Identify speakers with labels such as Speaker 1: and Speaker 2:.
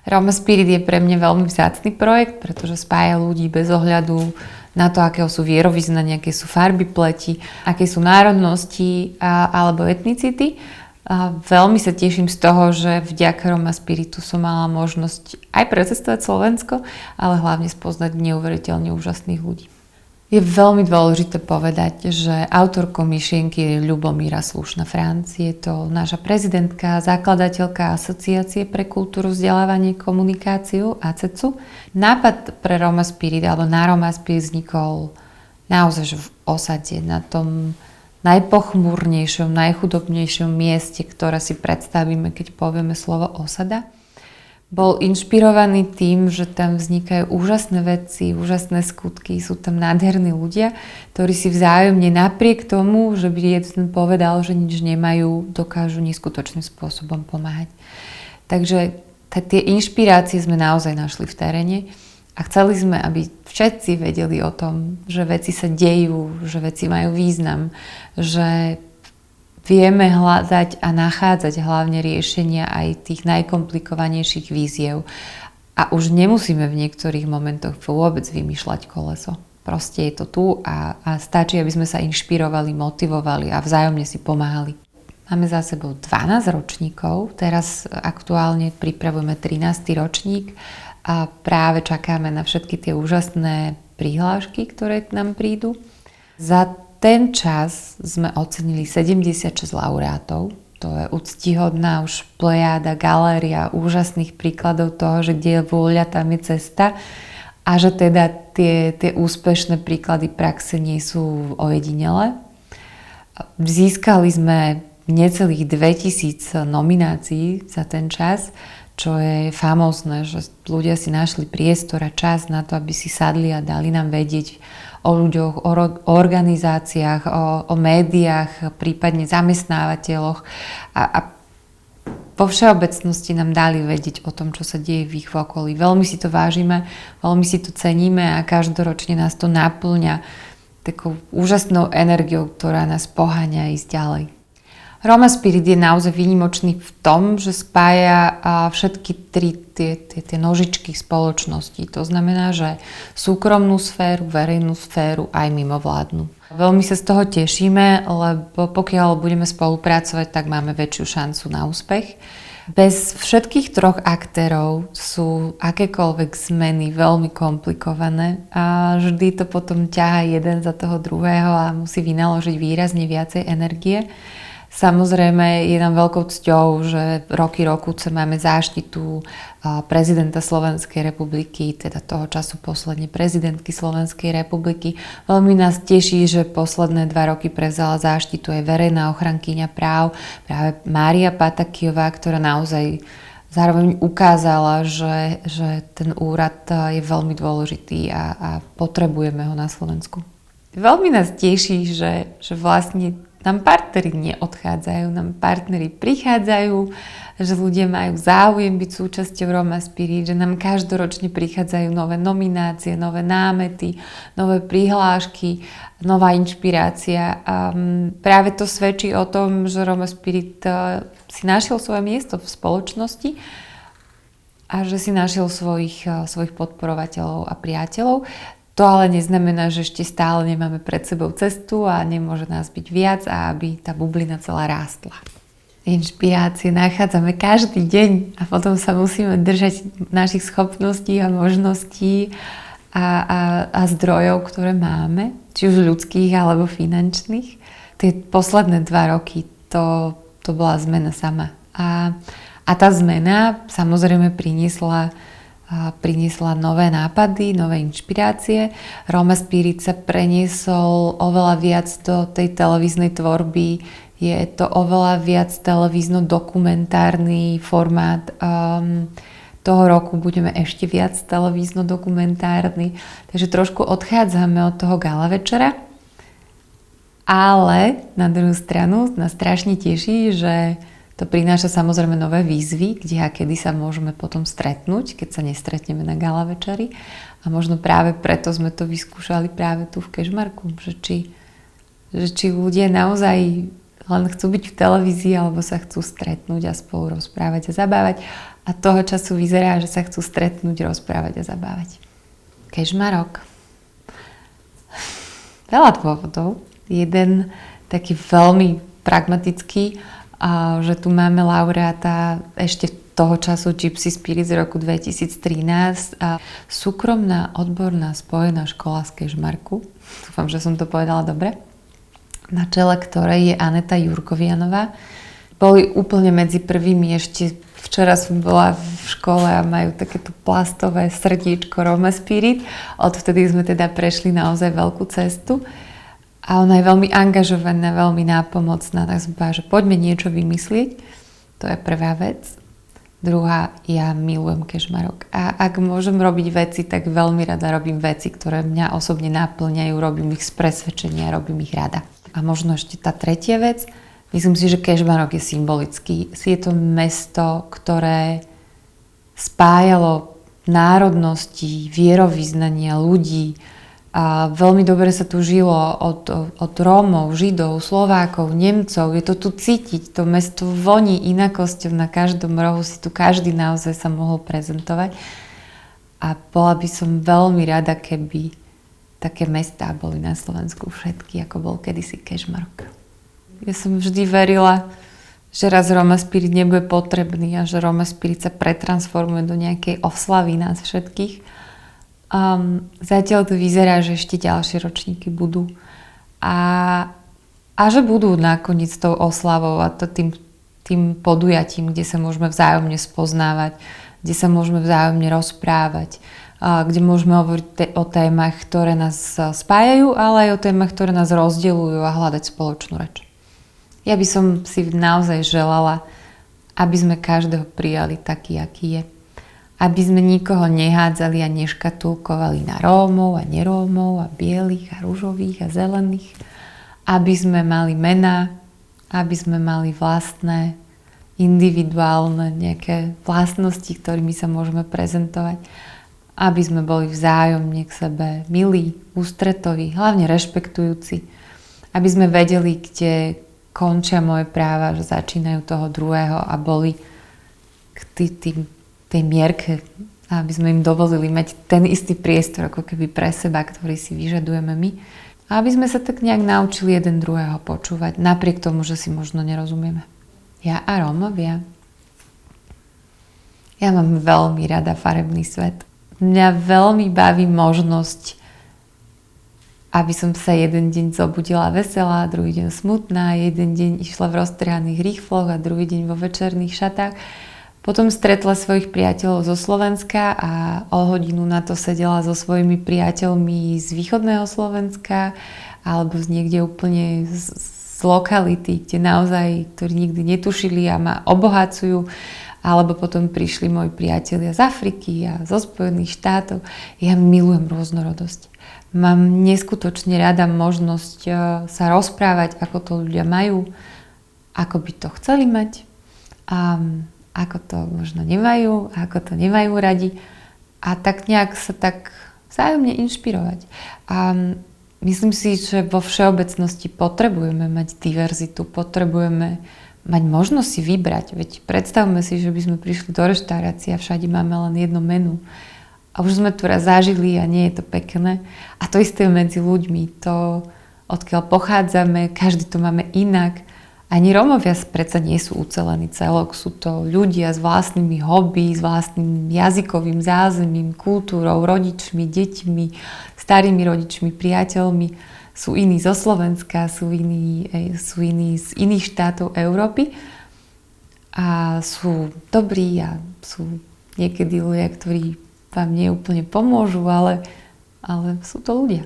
Speaker 1: Roma Spirit je pre mňa veľmi vzácny projekt, pretože spája ľudí bez ohľadu na to, akého sú vierovyznania, aké sú farby pleti, aké sú národnosti alebo etnicity. A veľmi sa teším z toho, že vďaka Roma Spiritu som mala možnosť aj precestovať Slovensko, ale hlavne spoznať neuveriteľne úžasných ľudí. Je veľmi dôležité povedať, že autorkou myšlienky je Ľubomíra Slušná-Franc. Je to naša prezidentka, zakladateľka Asociácie pre kultúru, vzdelávanie, komunikáciu ACECu. Nápad pre Roma Spirit alebo na Roma Spirit vznikol naozaj v osade, na tom najpochmúrnejšom, najchudobnejšom mieste, ktoré si predstavíme, keď povieme slovo osada. Bol inšpirovaný tým, že tam vznikajú úžasné veci, úžasné skutky, sú tam nádherní ľudia, ktorí si vzájomne napriek tomu, že by jeden povedal, že nič nemajú, dokážu neskutočným spôsobom pomáhať. Takže tie inšpirácie sme naozaj našli v teréne a chceli sme, aby všetci vedeli o tom, že veci sa dejú, že veci majú význam, že vieme hľadať a nachádzať hlavne riešenia aj tých najkomplikovanejších víziev. A už nemusíme v niektorých momentoch vôbec vymýšľať koleso. Proste je to tu a stačí, aby sme sa inšpirovali, motivovali a vzájomne si pomáhali. Máme za sebou 12 ročníkov, teraz aktuálne pripravujeme 13. ročník a práve čakáme na všetky tie úžasné prihlášky, ktoré k nám prídu. Za ten čas sme ocenili 76 laureátov. To je úctihodná už plejáda, galéria úžasných príkladov toho, že kde je vôľa, tam je cesta. A že teda tie úspešné príklady praxe nie sú ojedinelé. Získali sme necelých 2000 nominácií za ten čas, čo je famózne, že ľudia si našli priestor a čas na to, aby si sadli a dali nám vedieť o ľuďoch, o organizáciách, o médiách, prípadne zamestnávateľoch a vo všeobecnosti nám dali vedieť o tom, čo sa deje v ich okolí. Veľmi si to vážime, veľmi si to ceníme a každoročne nás to naplňa takou úžasnou energiou, ktorá nás poháňa ísť ďalej. Roma Spirit je naozaj výnimočný v tom, že spája všetky tri tie nožičky spoločnosti. To znamená, že súkromnú sféru, verejnú sféru aj mimovládnu. Veľmi sa z toho tešíme, lebo pokiaľ budeme spolupracovať, tak máme väčšiu šancu na úspech. Bez všetkých troch aktérov sú akékoľvek zmeny veľmi komplikované a vždy to potom ťahá jeden za toho druhého a musí vynaložiť výrazne viacej energie. Samozrejme, je nám veľkou cťou, že roky máme záštitu prezidenta Slovenskej republiky, teda toho času posledne prezidentky Slovenskej republiky. Veľmi nás teší, že posledné 2 roky prevzala záštitu aj verejná ochrankyňa práv, práve Mária Patakijová, ktorá naozaj zároveň ukázala, že ten úrad je veľmi dôležitý a potrebujeme ho na Slovensku. Veľmi nás teší, že vlastne nám partneri neodchádzajú, nám partneri prichádzajú, že ľudia majú záujem byť súčasťou Roma Spirit, že nám každoročne prichádzajú nové nominácie, nové námety, nové prihlášky, nová inšpirácia. A práve to svedčí o tom, že Roma Spirit si našiel svoje miesto v spoločnosti a že si našiel svojich podporovateľov a priateľov. To ale neznamená, že ešte stále nemáme pred sebou cestu a nemôže nás byť viac a aby tá bublina celá rástla. Inšpirácie nachádzame každý deň a potom sa musíme držať našich schopností a možností a zdrojov, ktoré máme, či už ľudských alebo finančných. Tie posledné 2 roky to bola zmena sama. A tá zmena samozrejme priniesla nové nápady, nové inšpirácie. Roma Spirit sa preniesol oveľa viac do tej televíznej tvorby. Je to oveľa viac televízno-dokumentárny formát. Toho roku budeme ešte viac televízno-dokumentárny. Takže trošku odchádzame od toho gala večera. Ale na druhú stranu nás strašne teší, že to prináša samozrejme nové výzvy, kde a kedy sa môžeme potom stretnúť, keď sa nestretneme na gala večeri. A možno práve preto sme to vyskúšali práve tu v Kežmarku, že či ľudia naozaj len chcú byť v televízii alebo sa chcú stretnúť a spolu rozprávať a zabávať. a toho času vyzerá, že sa chcú stretnúť, rozprávať a zabávať. Kežmarok. Veľa dôvodov. Jeden taký veľmi pragmatický, že tu máme laureáta ešte toho času Gypsy Spirit z roku 2013 a súkromná odborná spojená škola z Kežmarku. Dúfam, že som to povedala dobre. Na čele ktorej je Aneta Jurkovianová. Boli úplne medzi prvými, ešte včera som bola v škole a majú takéto plastové srdíčko Roma Spirit. Odvtedy sme teda prešli naozaj veľkú cestu. A ona je veľmi angažovaná, veľmi nápomocná, tak som povedala, že poďme niečo vymyslieť. To je prvá vec. Druhá, ja milujem Kežmarok. A ak môžem robiť veci, tak veľmi rada robím veci, ktoré mňa osobne naplňajú, robím ich z presvedčenia, robím ich rada. A možno ešte tá tretia vec, myslím si, že Kežmarok je symbolický. Je to mesto, ktoré spájalo národnosti, vierovyznania ľudí. A veľmi dobre sa tu žilo od Rómov, Židov, Slovákov, Nemcov. Je to tu cítiť, to mesto voní inakosťou na každom rohu, si tu každý naozaj sa mohol prezentovať. A bola by som veľmi rada, keby také mestá boli na Slovensku všetky, ako bol kedysi Kežmarok. Ja som vždy verila, že raz Roma Spirit nebude potrebný a že Roma Spirit sa pretransformuje do nejakej oslavy nás všetkých. Zatiaľ to vyzerá, že ešte ďalšie ročníky budú. A že budú nakoniec tou oslavou a to tým podujatím, kde sa môžeme vzájomne spoznávať, kde sa môžeme vzájomne rozprávať, kde môžeme hovoriť o témach, ktoré nás spájajú, ale aj o témach, ktoré nás rozdeľujú a hľadať spoločnú reč. Ja by som si naozaj želala, aby sme každého prijali taký, aký je. Aby sme nikoho nehádzali a neškatulkovali na Rómov a nerómov a bielých a ružových a zelených. Aby sme mali mená, aby sme mali vlastné, individuálne nejaké vlastnosti, ktorými sa môžeme prezentovať. Aby sme boli vzájomne k sebe milí, ústretoví, hlavne rešpektujúci. Aby sme vedeli, kde končia moje práva, že začínajú toho druhého a boli k tej mierke, aby sme im dovolili mať ten istý priestor, ako keby pre seba, ktorý si vyžadujeme my. A aby sme sa tak nejak naučili jeden druhého počúvať, napriek tomu, že si možno nerozumieme. Ja a Rómovia. Ja mám veľmi rada farebný svet. Mňa veľmi baví možnosť, aby som sa jeden deň zobudila veselá, druhý deň smutná, jeden deň išla v roztrhaných rifloch a druhý deň vo večerných šatách. Potom stretla svojich priateľov zo Slovenska a o hodinu na to sedela so svojimi priateľmi z východného Slovenska alebo z niekde úplne z lokality, kde naozaj, ktorí nikdy netušili a ma obohacujú. Alebo potom prišli moji priatelia z Afriky a zo Spojených štátov. Ja milujem rôznorodosť. Mám neskutočne rada možnosť sa rozprávať, ako to ľudia majú, ako by to chceli mať. Ako to možno nemajú, ako to nemajú radi a tak nejak sa tak vzájomne inšpirovať. A myslím si, že vo všeobecnosti potrebujeme mať diverzitu, potrebujeme mať možnosť si vybrať. Veď predstavme si, že by sme prišli do reštaurácie a všade máme len jedno menu. A už sme tu raz zažili a nie je to pekné. A to isté medzi ľuďmi. To, odkiaľ pochádzame, každý to máme inak. Ani Rómovia predsa nie sú ucelený celok, sú to ľudia s vlastnými hobby, s vlastným jazykovým zázemím, kultúrou, rodičmi, deťmi, starými rodičmi, priateľmi. Sú iní zo Slovenska, sú iní z iných štátov Európy a sú dobrí a sú niekedy ľudia, ktorí vám neúplne pomôžu, ale sú to ľudia.